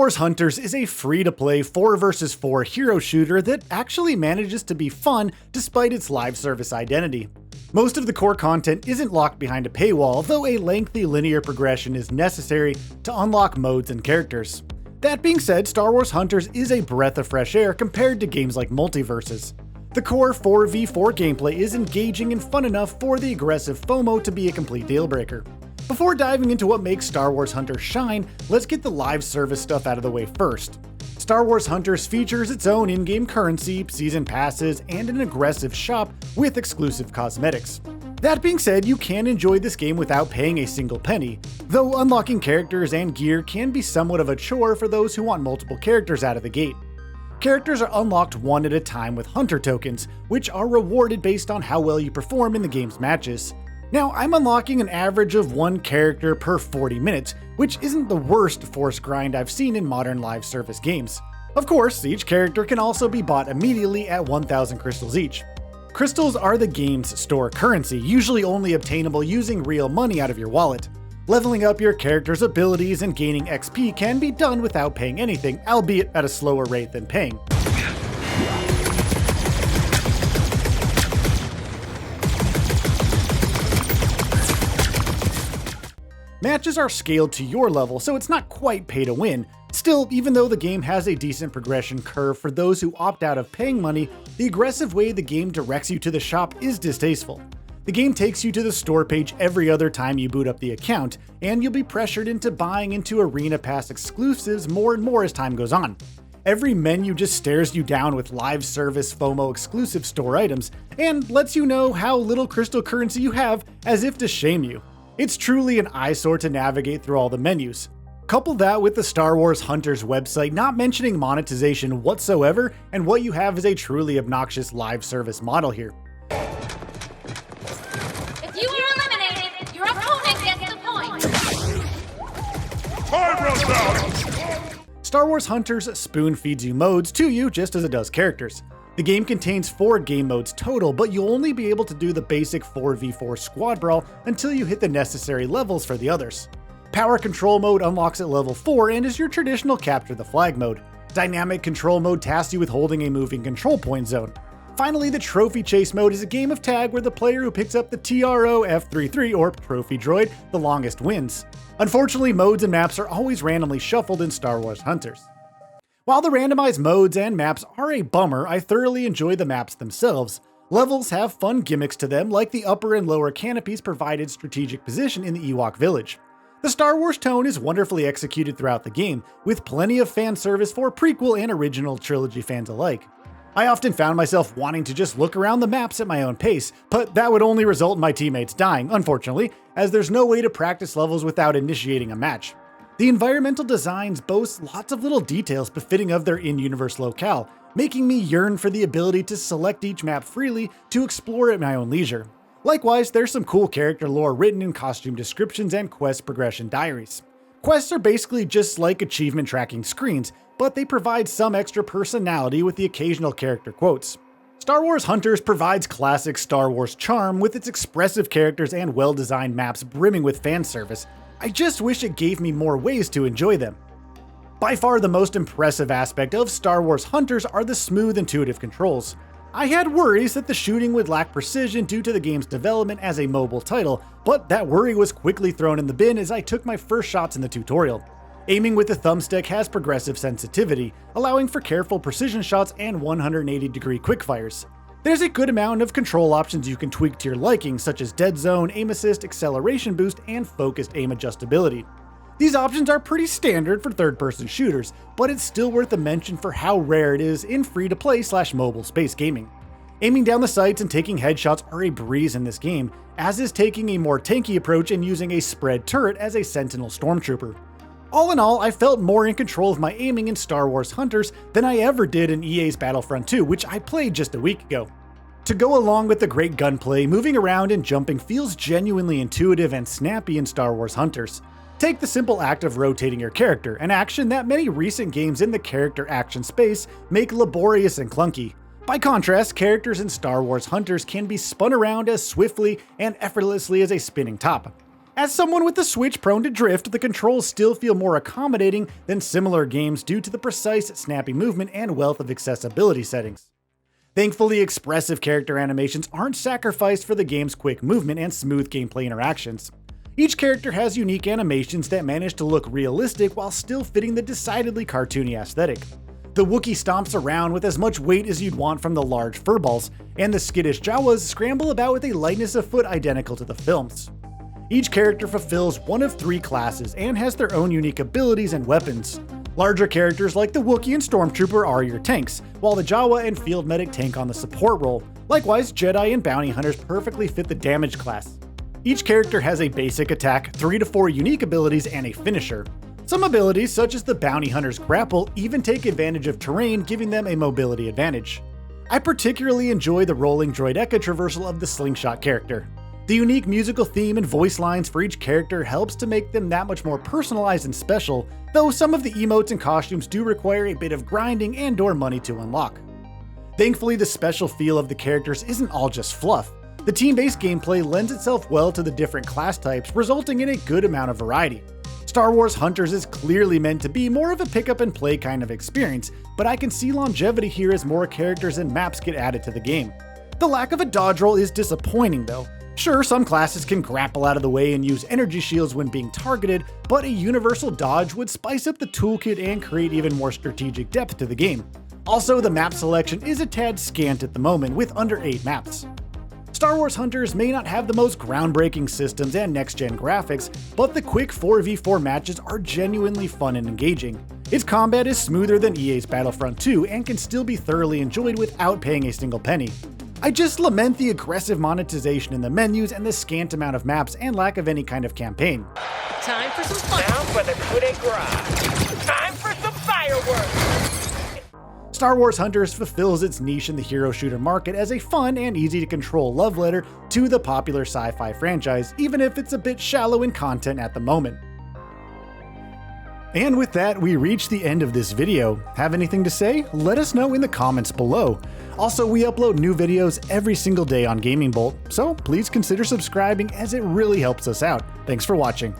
Wars Hunters is a free-to-play 4 vs 4 hero shooter that actually manages to be fun despite its live service identity. Most of the core content isn't locked behind a paywall, though a lengthy linear progression is necessary to unlock modes and characters. That being said, Star Wars Hunters is a breath of fresh air compared to games like Multiverses. The core 4v4 gameplay is engaging and fun enough for the aggressive FOMO to be a complete deal-breaker. Before diving into what makes Star Wars Hunters shine, let's get the live service stuff out of the way first. Star Wars Hunters features its own in-game currency, season passes, and an aggressive shop with exclusive cosmetics. That being said, you can enjoy this game without paying a single penny, though unlocking characters and gear can be somewhat of a chore for those who want multiple characters out of the gate. Characters are unlocked one at a time with Hunter tokens, which are rewarded based on how well you perform in the game's matches. Now, I'm unlocking an average of one character per 40 minutes, which isn't the worst force grind I've seen in modern live service games. Of course, each character can also be bought immediately at 1,000 crystals each. Crystals are the game's store currency, usually only obtainable using real money out of your wallet. Leveling up your character's abilities and gaining XP can be done without paying anything, albeit at a slower rate than paying. Matches are scaled to your level, so it's not quite pay to win. Still, even though the game has a decent progression curve for those who opt out of paying money, the aggressive way the game directs you to the shop is distasteful. The game takes you to the store page every other time you boot up the account, and you'll be pressured into buying into Arena Pass exclusives more and more as time goes on. Every menu just stares you down with live service FOMO exclusive store items, and lets you know how little crystal currency you have as if to shame you. It's truly an eyesore to navigate through all the menus. Couple that with the Star Wars Hunters website not mentioning monetization whatsoever, and what you have is a truly obnoxious live service model here. If you are eliminated, your opponent gets the point. Time runs out! Star Wars Hunters spoon feeds you modes to you just as it does characters. The game contains 4 game modes total, but you'll only be able to do the basic 4v4 squad brawl until you hit the necessary levels for the others. Power Control mode unlocks at level 4 and is your traditional capture the flag mode. Dynamic Control mode tasks you with holding a moving control point zone. Finally, the Trophy Chase mode is a game of tag where the player who picks up the TRO-F33 or Trophy Droid the longest wins. Unfortunately, modes and maps are always randomly shuffled in Star Wars Hunters. While the randomized modes and maps are a bummer, I thoroughly enjoy the maps themselves. Levels have fun gimmicks to them, like the upper and lower canopies provided strategic position in the Ewok village. The Star Wars tone is wonderfully executed throughout the game, with plenty of fan service for prequel and original trilogy fans alike. I often found myself wanting to just look around the maps at my own pace, but that would only result in my teammates dying, unfortunately, as there's no way to practice levels without initiating a match. The environmental designs boast lots of little details befitting of their in-universe locale, making me yearn for the ability to select each map freely to explore at my own leisure. Likewise, there's some cool character lore written in costume descriptions and quest progression diaries. Quests are basically just like achievement tracking screens, but they provide some extra personality with the occasional character quotes. Star Wars Hunters provides classic Star Wars charm with its expressive characters and well-designed maps brimming with fan service. I just wish it gave me more ways to enjoy them. By far the most impressive aspect of Star Wars Hunters are the smooth, intuitive controls. I had worries that the shooting would lack precision due to the game's development as a mobile title, but that worry was quickly thrown in the bin as I took my first shots in the tutorial. Aiming with the thumbstick has progressive sensitivity, allowing for careful precision shots and 180-degree quickfires. There's a good amount of control options you can tweak to your liking, such as dead zone, aim assist, acceleration boost, and focused aim adjustability. These options are pretty standard for third-person shooters, but it's still worth a mention for how rare it is in free-to-play/mobile space gaming. Aiming down the sights and taking headshots are a breeze in this game, as is taking a more tanky approach and using a spread turret as a sentinel stormtrooper. All in all, I felt more in control of my aiming in Star Wars Hunters than I ever did in EA's Battlefront 2, which I played just a week ago. To go along with the great gunplay, moving around and jumping feels genuinely intuitive and snappy in Star Wars Hunters. Take the simple act of rotating your character, an action that many recent games in the character action space make laborious and clunky. By contrast, characters in Star Wars Hunters can be spun around as swiftly and effortlessly as a spinning top. As someone with a Switch prone to drift, the controls still feel more accommodating than similar games due to the precise, snappy movement and wealth of accessibility settings. Thankfully, expressive character animations aren't sacrificed for the game's quick movement and smooth gameplay interactions. Each character has unique animations that manage to look realistic while still fitting the decidedly cartoony aesthetic. The Wookiee stomps around with as much weight as you'd want from the large furballs, and the skittish Jawas scramble about with a lightness of foot identical to the films. Each character fulfills one of 3 classes and has their own unique abilities and weapons. Larger characters like the Wookiee and Stormtrooper are your tanks, while the Jawa and Field Medic tank on the support role. Likewise, Jedi and Bounty Hunters perfectly fit the damage class. Each character has a basic attack, 3 to 4 unique abilities, and a finisher. Some abilities, such as the Bounty Hunter's grapple, even take advantage of terrain, giving them a mobility advantage. I particularly enjoy the rolling droideka traversal of the Slingshot character. The unique musical theme and voice lines for each character helps to make them that much more personalized and special, though some of the emotes and costumes do require a bit of grinding and/or money to unlock. Thankfully, the special feel of the characters isn't all just fluff. The team-based gameplay lends itself well to the different class types, resulting in a good amount of variety. Star Wars Hunters is clearly meant to be more of a pick-up-and-play kind of experience, but I can see longevity here as more characters and maps get added to the game. The lack of a dodge roll is disappointing though. Sure, some classes can grapple out of the way and use energy shields when being targeted, but a universal dodge would spice up the toolkit and create even more strategic depth to the game. Also, the map selection is a tad scant at the moment, with under 8 maps. Star Wars Hunters may not have the most groundbreaking systems and next-gen graphics, but the quick 4v4 matches are genuinely fun and engaging. Its combat is smoother than EA's Battlefront 2 and can still be thoroughly enjoyed without paying a single penny. I just lament the aggressive monetization in the menus and the scant amount of maps and lack of any kind of campaign. Time for some fun. Now for the coup de grace. Time for some fireworks. Star Wars Hunters fulfills its niche in the hero shooter market as a fun and easy to control love letter to the popular sci-fi franchise, even if it's a bit shallow in content at the moment. And with that, we reach the end of this video. Have anything to say? Let us know in the comments below. Also, we upload new videos every single day on GamingBolt, so please consider subscribing as it really helps us out. Thanks for watching.